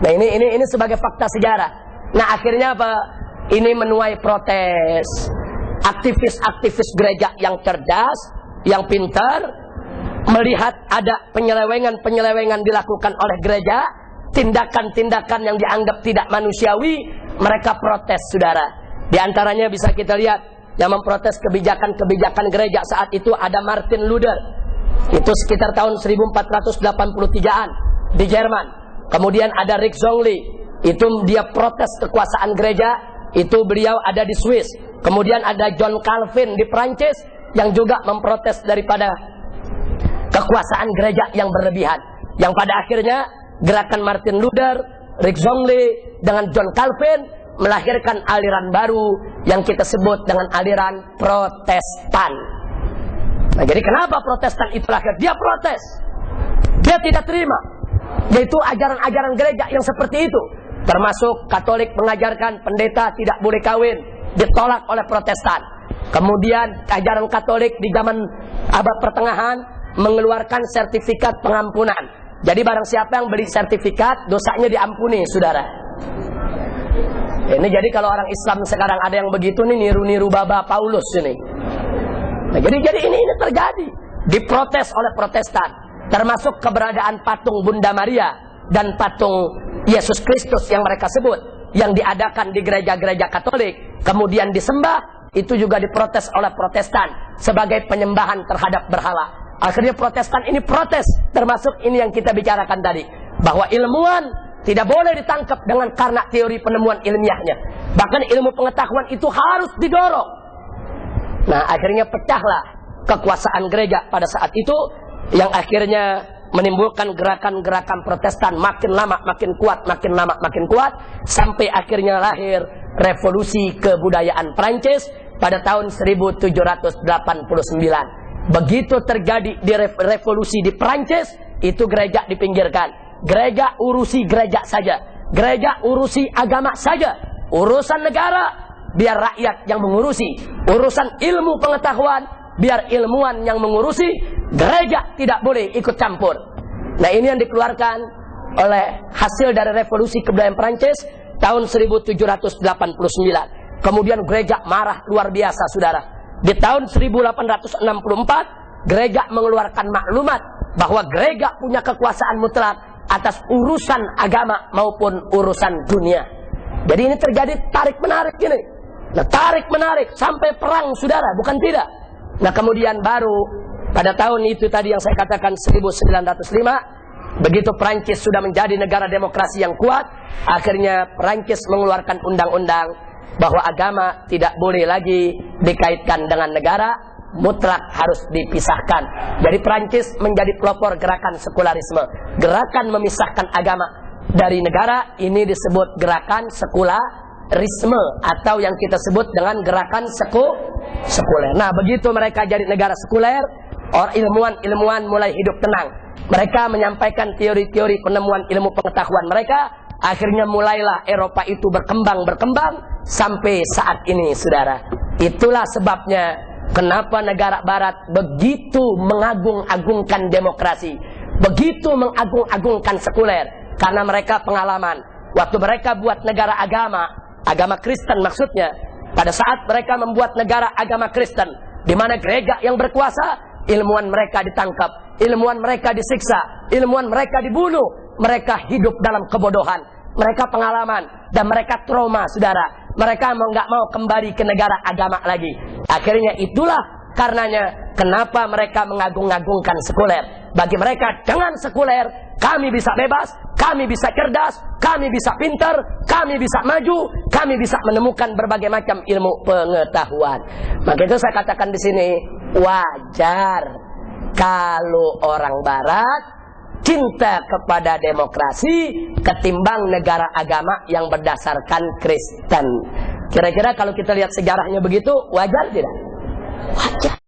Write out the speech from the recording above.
Nah ini sebagai fakta sejarah. Nah akhirnya apa? Ini menuai protes. Aktivis-aktivis gereja yang cerdas, yang pintar, melihat ada penyelewengan dilakukan oleh gereja, tindakan-tindakan yang dianggap tidak manusiawi, mereka protes, saudara. Di antaranya bisa kita lihat, yang memprotes kebijakan-kebijakan gereja saat itu ada Martin Luther. Itu sekitar tahun 1483-an di Jerman. Kemudian ada Rick Zwingli, itu dia protes kekuasaan gereja, itu beliau ada di Swiss. Kemudian ada John Calvin di Prancis yang juga memprotes daripada kekuasaan gereja yang berlebihan. Yang pada akhirnya gerakan Martin Luther, Rick Zwingli dengan John Calvin melahirkan aliran baru yang kita sebut dengan aliran Protestan. Nah, jadi kenapa Protestan itu lahir? Dia protes. Dia tidak terima, yaitu ajaran-ajaran gereja yang seperti itu. Termasuk Katolik mengajarkan pendeta tidak boleh kawin, ditolak oleh Protestan. Kemudian ajaran Katolik di zaman abad pertengahan mengeluarkan sertifikat pengampunan. Jadi barang siapa yang beli sertifikat, dosanya diampuni, saudara. Ini jadi kalau orang Islam sekarang ada yang begitu nih, niru-niru Baba Paulus ini. Nah, jadi ini terjadi, diprotes oleh Protestan, termasuk keberadaan patung Bunda Maria dan patung Yesus Kristus yang mereka sebut, yang diadakan di gereja-gereja Katolik, kemudian disembah, itu juga diprotes oleh Protestan sebagai penyembahan terhadap berhala. Akhirnya Protestan ini protes, termasuk ini yang kita bicarakan tadi, bahwa ilmuwan tidak boleh ditangkap dengan karena teori penemuan ilmiahnya. Bahkan ilmu pengetahuan itu harus didorong. Nah, akhirnya pecahlah kekuasaan gereja pada saat itu, yang akhirnya menimbulkan gerakan-gerakan Protestan makin lama makin kuat, makin lama makin kuat, sampai akhirnya lahir revolusi kebudayaan Prancis pada tahun 1789. Begitu terjadi di revolusi di Prancis, itu gereja dipinggirkan. Gereja urusi gereja saja, gereja urusi agama saja, urusan negara biar rakyat yang mengurusi, urusan ilmu pengetahuan biar ilmuwan yang mengurusi, gereja tidak boleh ikut campur. Nah, ini yang dikeluarkan oleh hasil dari revolusi kebudayaan Prancis tahun 1789. Kemudian gereja marah luar biasa, saudara. Di tahun 1864 gereja mengeluarkan maklumat bahwa gereja punya kekuasaan mutlak atas urusan agama maupun urusan dunia. Jadi ini terjadi tarik-menarik ini. Nah, tarik-menarik sampai perang, saudara, bukan tidak. Nah, kemudian baru pada tahun itu tadi yang saya katakan 1905, begitu Prancis sudah menjadi negara demokrasi yang kuat, akhirnya Prancis mengeluarkan undang-undang bahwa agama tidak boleh lagi dikaitkan dengan negara, mutlak harus dipisahkan. Jadi Prancis menjadi pelopor gerakan sekularisme, gerakan memisahkan agama dari negara. Ini disebut gerakan sekularisme atau yang kita sebut dengan gerakan sekuler. Nah, begitu mereka jadi negara sekuler, ilmuwan mulai hidup tenang. Mereka menyampaikan teori-teori penemuan ilmu pengetahuan mereka. Akhirnya mulailah Eropa itu berkembang sampai saat ini, saudara. Itulah sebabnya kenapa negara barat begitu mengagung-agungkan demokrasi, begitu mengagung-agungkan sekuler. Karena mereka pengalaman, waktu mereka buat negara agama Kristen maksudnya, pada saat mereka membuat negara agama Kristen, di mana gereja yang berkuasa, ilmuwan mereka ditangkap, ilmuwan mereka disiksa, ilmuwan mereka dibunuh. Mereka hidup dalam kebodohan, mereka pengalaman, dan mereka trauma, saudara. Mereka nggak mau kembali ke negara agama lagi. Akhirnya itulah karenanya kenapa mereka mengagung-agungkan sekuler. Bagi mereka, dengan sekuler kami bisa bebas, kami bisa cerdas, kami bisa pintar, kami bisa maju, kami bisa menemukan berbagai macam ilmu pengetahuan. Maka itu saya katakan di sini, wajar kalau orang barat cinta kepada demokrasi ketimbang negara agama yang berdasarkan Kristen. Kira-kira kalau kita lihat sejarahnya begitu, wajar tidak? Wajar.